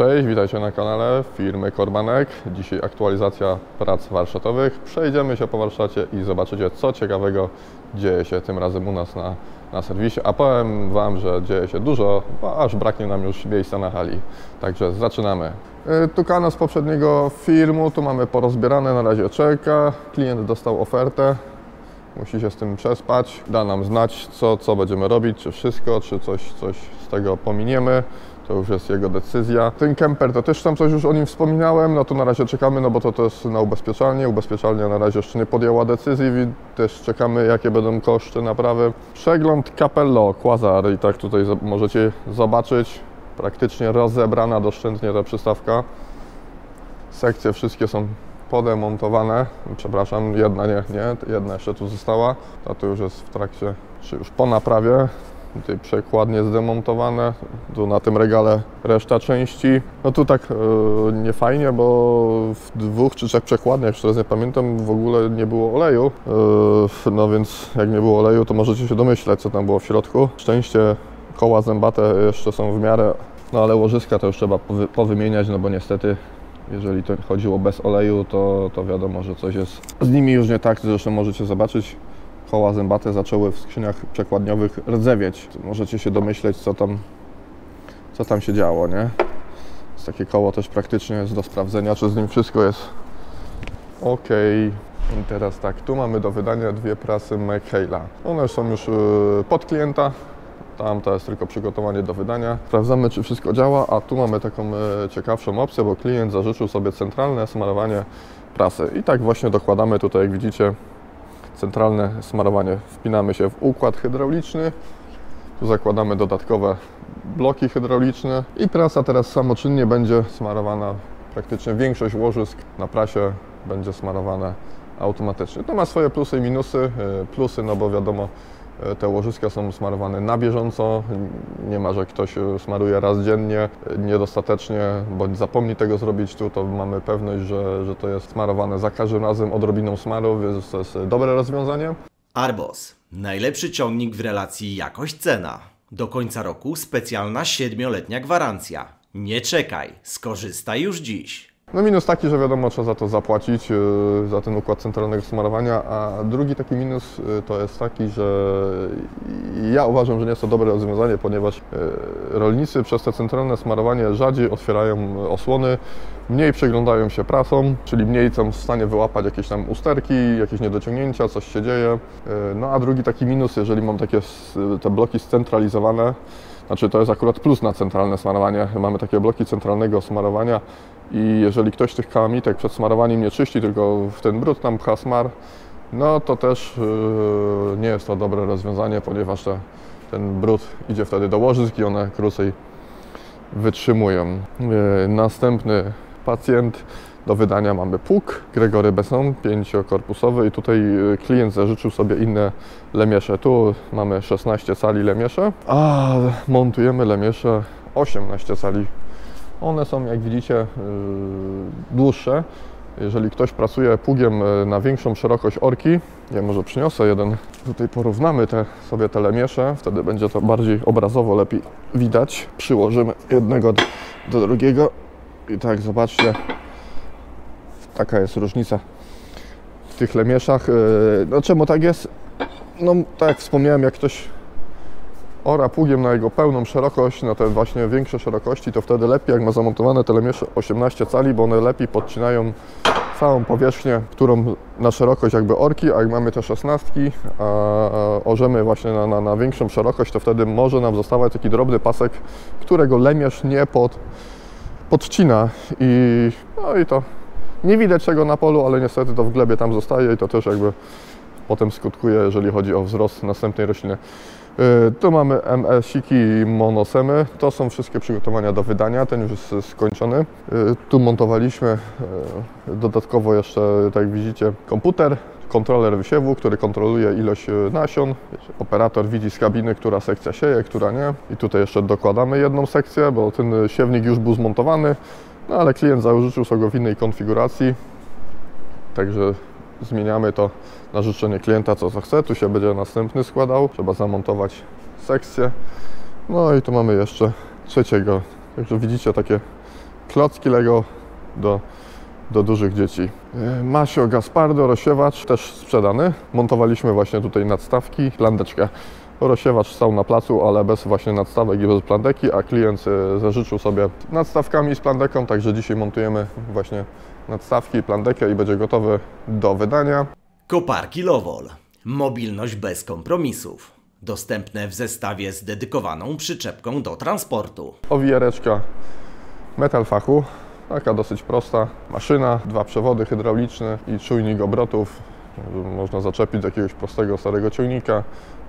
Cześć, witajcie na kanale firmy Korbanek. Dzisiaj aktualizacja prac warsztatowych. Przejdziemy się po warsztacie i zobaczycie, co ciekawego dzieje się tym razem u nas na serwisie. A powiem Wam, że dzieje się dużo, bo aż braknie nam już miejsca na hali. Także zaczynamy. Tu kanał z poprzedniego filmu, tu mamy porozbierane, na razie czeka. Klient dostał ofertę. Musi się z tym przespać, da nam znać, co będziemy robić, czy wszystko, czy coś z tego pominiemy. To już jest jego decyzja. Ten kemper, to też tam coś już o nim wspominałem, no to na razie czekamy, no bo to jest na ubezpieczalnię. Ubezpieczalnia na razie jeszcze nie podjęła decyzji, też czekamy, jakie będą koszty naprawy. Przegląd Capello Quasar i tak tutaj możecie zobaczyć, praktycznie rozebrana doszczętnie ta przystawka. Sekcje wszystkie są podemontowane, przepraszam, jedna nie, jedna jeszcze tu została, ta to już jest w trakcie, czy już po naprawie. Tutaj przekładnie zdemontowane, tu na tym regale reszta części. No tu tak nie fajnie, bo w 2 czy 3 przekładniach, już teraz nie pamiętam, w ogóle nie było oleju. No więc jak nie było oleju, to możecie się domyśleć, co tam było w środku. Szczęście koła zębate jeszcze są w miarę, no ale łożyska to już trzeba powymieniać, no bo niestety jeżeli to chodziło bez oleju, to wiadomo, że coś jest z nimi już nie tak. Zresztą możecie zobaczyć, koła zębate zaczęły w skrzyniach przekładniowych rdzewieć. Możecie się domyśleć, co tam się działo, nie? Jest takie koło też praktycznie jest do sprawdzenia, czy z nim wszystko jest ok. I teraz tak, tu mamy do wydania 2 prasy McHale'a. One są już pod klienta. Tamta jest tylko przygotowanie do wydania. Sprawdzamy, czy wszystko działa, a tu mamy taką ciekawszą opcję, bo klient zażyczył sobie centralne smarowanie prasy. I tak właśnie dokładamy tutaj, jak widzicie, centralne smarowanie. Wpinamy się w układ hydrauliczny. Tu zakładamy dodatkowe bloki hydrauliczne i prasa teraz samoczynnie będzie smarowana. Praktycznie większość łożysk na prasie będzie smarowane automatycznie. To ma swoje plusy i minusy. Plusy, no bo wiadomo, te łożyska są smarowane na bieżąco, nie ma, że ktoś smaruje raz dziennie, niedostatecznie, bądź zapomni tego zrobić. Tu to mamy pewność, że to jest smarowane za każdym razem odrobiną smaru, więc to jest dobre rozwiązanie. Arbos. Najlepszy ciągnik w relacji jakość-cena. Do końca roku specjalna 7-letnia gwarancja. Nie czekaj, skorzystaj już dziś. No minus taki, że wiadomo, trzeba za to zapłacić, za ten układ centralnego smarowania, a drugi taki minus to jest taki, że ja uważam, że nie jest to dobre rozwiązanie, ponieważ rolnicy przez te centralne smarowanie rzadziej otwierają osłony, mniej przyglądają się prasom, czyli mniej są w stanie wyłapać jakieś tam usterki, jakieś niedociągnięcia, coś się dzieje. No a drugi taki minus, jeżeli mam takie te bloki scentralizowane, znaczy to jest akurat plus na centralne smarowanie, mamy takie bloki centralnego smarowania i jeżeli ktoś tych kalamitek przed smarowaniem nie czyści, tylko w ten brud tam pcha smar, no to też nie jest to dobre rozwiązanie, ponieważ ten brud idzie wtedy do łożysk i one krócej wytrzymują. Następny pacjent do wydania mamy pług Gregory Besson 5-korpusowy i tutaj klient zażyczył sobie inne lemiesze. Tu mamy 16 cali lemiesze, a montujemy lemiesze 18 cali. One są, jak widzicie, dłuższe. Jeżeli ktoś pracuje pługiem na większą szerokość orki, ja może przyniosę jeden, tutaj porównamy sobie te lemiesze, wtedy będzie to bardziej obrazowo, lepiej widać. Przyłożymy jednego do drugiego i tak zobaczcie, taka jest różnica w tych lemieszach. No czemu tak jest? No tak jak wspomniałem, jak ktoś ora pługiem na jego pełną szerokość, na te właśnie większe szerokości, to wtedy lepiej, jak ma zamontowane te lemiesze 18 cali, bo one lepiej podcinają całą powierzchnię, którą na szerokość jakby orki, a jak mamy te 16, a orzemy właśnie na większą szerokość, to wtedy może nam zostawać taki drobny pasek, którego lemierz nie podcina i to nie widać czego na polu, ale niestety to w glebie tam zostaje i to też jakby potem skutkuje, jeżeli chodzi o wzrost następnej rośliny. Tu mamy MS-iki i monosemy. To są wszystkie przygotowania do wydania. Ten już jest skończony. Tu montowaliśmy dodatkowo jeszcze, tak jak widzicie, komputer, kontroler wysiewu, który kontroluje ilość nasion. Operator widzi z kabiny, która sekcja sieje, która nie. I tutaj jeszcze dokładamy jedną sekcję, bo ten siewnik już był zmontowany, no ale klient zażyczył sobie go w innej konfiguracji. Także zmieniamy to na życzenie klienta, co chce. Tu się będzie następny składał. Trzeba zamontować sekcję. No i tu mamy jeszcze trzeciego. Także widzicie takie klocki Lego do dużych dzieci. Masio Gaspardo, rozsiewacz, też sprzedany. Montowaliśmy właśnie tutaj nadstawki, plandeczkę. Rozsiewacz stał na placu, ale bez właśnie nadstawek i bez plandeki, a klient zażyczył sobie nadstawkami z plandeką, także dzisiaj montujemy właśnie nadstawki i plandekę i będzie gotowy do wydania. Koparki Lowol. Mobilność bez kompromisów. Dostępne w zestawie z dedykowaną przyczepką do transportu. Owijareczka metal fachu, taka dosyć prosta. Maszyna, 2 przewody hydrauliczne i czujnik obrotów. Można zaczepić do jakiegoś prostego, starego ciągnika.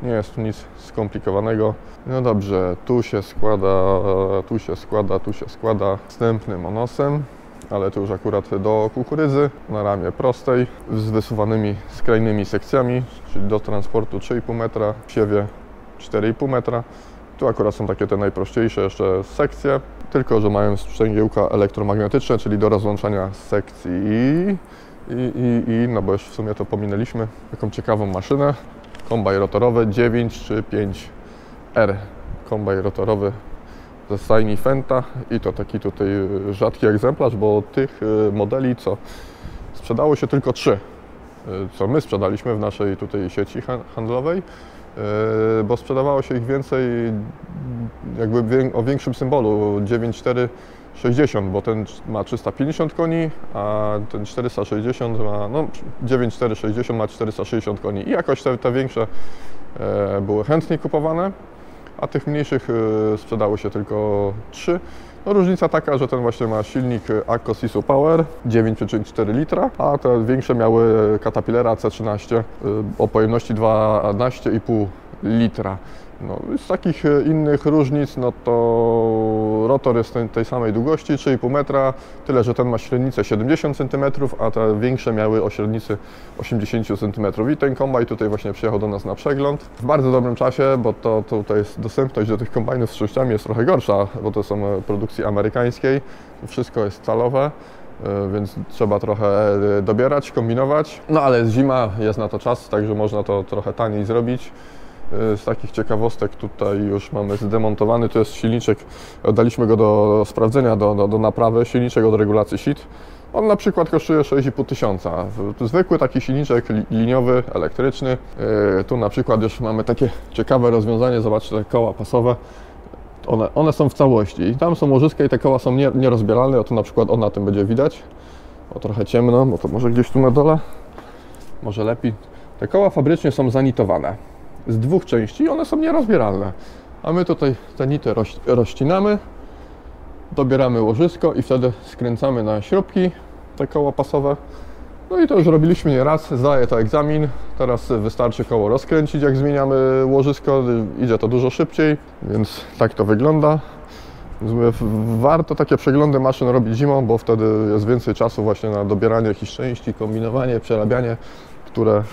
Nie jest tu nic skomplikowanego. No dobrze, tu się składa wstępnym monosem, ale tu już akurat do kukurydzy, na ramię prostej, z wysuwanymi skrajnymi sekcjami, czyli do transportu 3,5 metra, w siewie 4,5 metra. Tu akurat są takie te najprościejsze jeszcze sekcje, tylko że mają sprzęgiełka elektromagnetyczne, czyli do rozłączania sekcji no bo już w sumie to pominęliśmy. Taką ciekawą maszynę, kombajn rotorowy 9 czy 5R, kombajn rotorowy ze stajni Fenta i to taki tutaj rzadki egzemplarz, bo tych modeli, co sprzedało się tylko 3, co my sprzedaliśmy w naszej tutaj sieci handlowej, bo sprzedawało się ich więcej jakby o większym symbolu 9460, bo ten ma 350 koni, a ten 460 ma, no 9460 ma 460 koni i jakoś te większe były chętnie kupowane, a tych mniejszych sprzedało się tylko 3. No, różnica taka, że ten właśnie ma silnik AGCO Sisu Power 9,4 litra, a te większe miały Caterpillara C13 o pojemności 12,5 litra. No, z takich innych różnic, no to rotor jest tej samej długości, 3,5 metra, tyle że ten ma średnicę 70 cm, a te większe miały o średnicy 80 cm. I ten kombajn tutaj właśnie przyjechał do nas na przegląd w bardzo dobrym czasie, bo to tutaj jest dostępność do tych kombajnów z częściami jest trochę gorsza, bo to są produkcji amerykańskiej, wszystko jest calowe. Więc trzeba trochę dobierać, kombinować. No ale jest zima, jest na to czas, także można to trochę taniej zrobić. Z takich ciekawostek tutaj już mamy zdemontowany, to jest silniczek, oddaliśmy go do sprawdzenia, do naprawy, silniczek od regulacji sit. On na przykład kosztuje 6,5 tysiąca. Zwykły taki silniczek liniowy, elektryczny. Tu na przykład już mamy takie ciekawe rozwiązanie, zobaczcie, te koła pasowe. One są w całości i tam są łożyska i te koła są nierozbieralne, o tu na przykład na tym będzie widać. O trochę ciemno, bo to może gdzieś tu na dole, może lepiej. Te koła fabrycznie są zanitowane z 2 części i one są nierozbieralne. A my tutaj te nity rozcinamy, dobieramy łożysko i wtedy skręcamy na śrubki te koła pasowe. No i to już robiliśmy nieraz, zdaję to egzamin. Teraz wystarczy koło rozkręcić, jak zmieniamy łożysko, idzie to dużo szybciej, więc tak to wygląda. Warto takie przeglądy maszyn robić zimą, bo wtedy jest więcej czasu właśnie na dobieranie jakichś części, kombinowanie, przerabianie,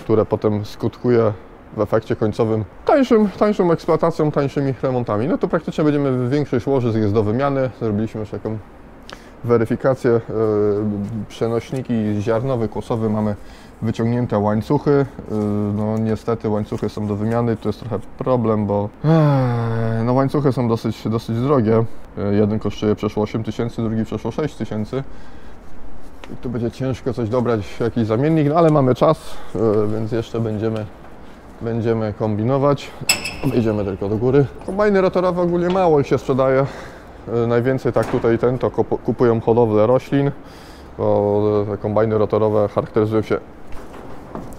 które potem skutkuje w efekcie końcowym tańszą eksploatacją, tańszymi remontami. No to praktycznie będziemy większość łożysk jest do wymiany. Zrobiliśmy już taką weryfikację. Przenośniki ziarnowy, kłosowy mamy wyciągnięte łańcuchy. No niestety łańcuchy są do wymiany. To jest trochę problem, bo no łańcuchy są dosyć drogie. Jeden kosztuje przeszło 8 tysięcy, drugi przeszło 6 tysięcy. I tu będzie ciężko coś dobrać, jakiś zamiennik, no ale mamy czas, więc jeszcze będziemy kombinować. Idziemy tylko do góry. Kombajny rotorowe ogólnie mało ich się sprzedaje. Najwięcej tak tutaj to kupują hodowlę roślin, bo te kombajny rotorowe charakteryzują się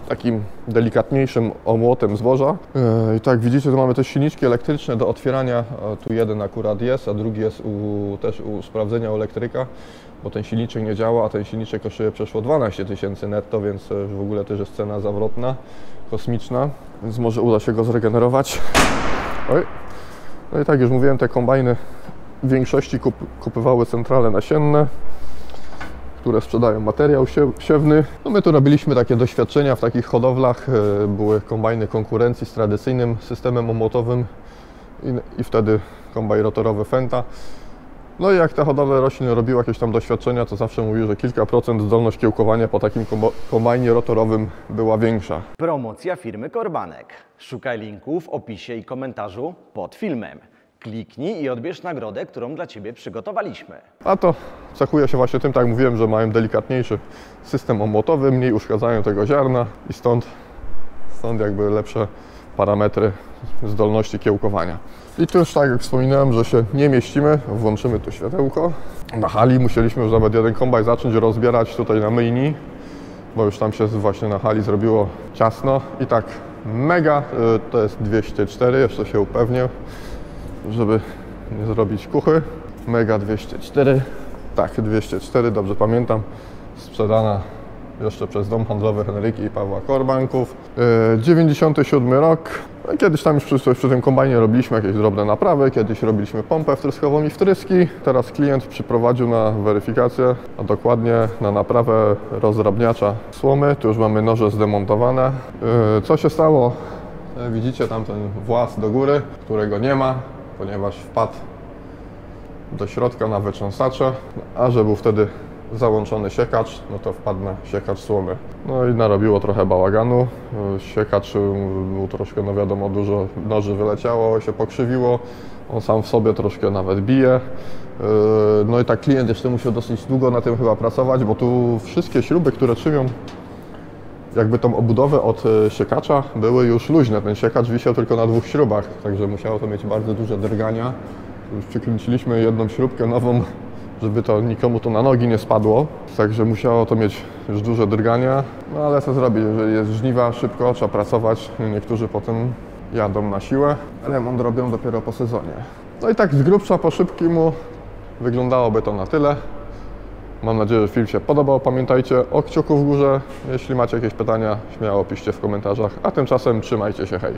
takim delikatniejszym omłotem zboża. I tak widzicie, tu mamy też silniczki elektryczne do otwierania. Tu jeden akurat jest, a drugi jest też u sprawdzenia u elektryka, bo ten silniczek nie działa, a ten silniczek kosztuje przeszło 12 tysięcy netto, więc w ogóle też jest cena zawrotna, kosmiczna, więc może uda się go zregenerować. Oj. No i tak już mówiłem, te kombajny w większości kupowały centrale nasienne, które sprzedają materiał siewny. No my tu robiliśmy takie doświadczenia w takich hodowlach. Były kombajny konkurencji z tradycyjnym systemem omłotowym i wtedy kombajn rotorowy Fenta. No i jak ta hodowla roślin robiła jakieś tam doświadczenia, to zawsze mówił, że kilka procent zdolność kiełkowania po takim kombajnie rotorowym była większa. Promocja firmy Korbanek. Szukaj linku w opisie i komentarzu pod filmem. Kliknij i odbierz nagrodę, którą dla Ciebie przygotowaliśmy. A to cechuje się właśnie tym, tak jak mówiłem, że mają delikatniejszy system omłotowy, mniej uszkadzają tego ziarna i stąd jakby lepsze parametry zdolności kiełkowania. I tu już tak jak wspominałem, że się nie mieścimy, włączymy tu światełko. Na hali musieliśmy już nawet jeden kombajn zacząć rozbierać tutaj na myjni, bo już tam się właśnie na hali zrobiło ciasno. I tak mega, to jest 204, jeszcze się upewnię, żeby nie zrobić kuchy. Mega 204, tak 204, dobrze pamiętam, sprzedana jeszcze przez dom handlowy Henryki i Pawła Korbanków. 97 rok. Kiedyś tam już przy tym kombajnie robiliśmy jakieś drobne naprawy, kiedyś robiliśmy pompę wtryskową i wtryski. Teraz klient przyprowadził na weryfikację, a dokładnie na naprawę rozdrabniacza słomy. Tu już mamy noże zdemontowane. Co się stało? Widzicie tam ten włas do góry, którego nie ma, ponieważ wpadł do środka na wytrząsacze, a że był wtedy załączony siekacz, no to wpadł na siekacz słomy. No i narobiło trochę bałaganu. Siekacz był troszkę, no wiadomo, dużo noży wyleciało, się pokrzywiło. On sam w sobie troszkę nawet bije. No i tak klient jeszcze musiał dosyć długo na tym chyba pracować, bo tu wszystkie śruby, które trzymią jakby tą obudowę od siekacza, były już luźne. Ten siekacz wisiał tylko na 2 śrubach, także musiało to mieć bardzo duże drgania. Już przykręciliśmy jedną śrubkę nową, żeby to nikomu to na nogi nie spadło. Także musiało to mieć już duże drgania. No ale co zrobić, jeżeli jest żniwa, szybko trzeba pracować. Niektórzy potem jadą na siłę. Remont robią dopiero po sezonie. No i tak z grubsza po szybkiemu wyglądałoby to na tyle. Mam nadzieję, że film się podobał. Pamiętajcie o kciuku w górze. Jeśli macie jakieś pytania, śmiało piszcie w komentarzach. A tymczasem trzymajcie się, hej!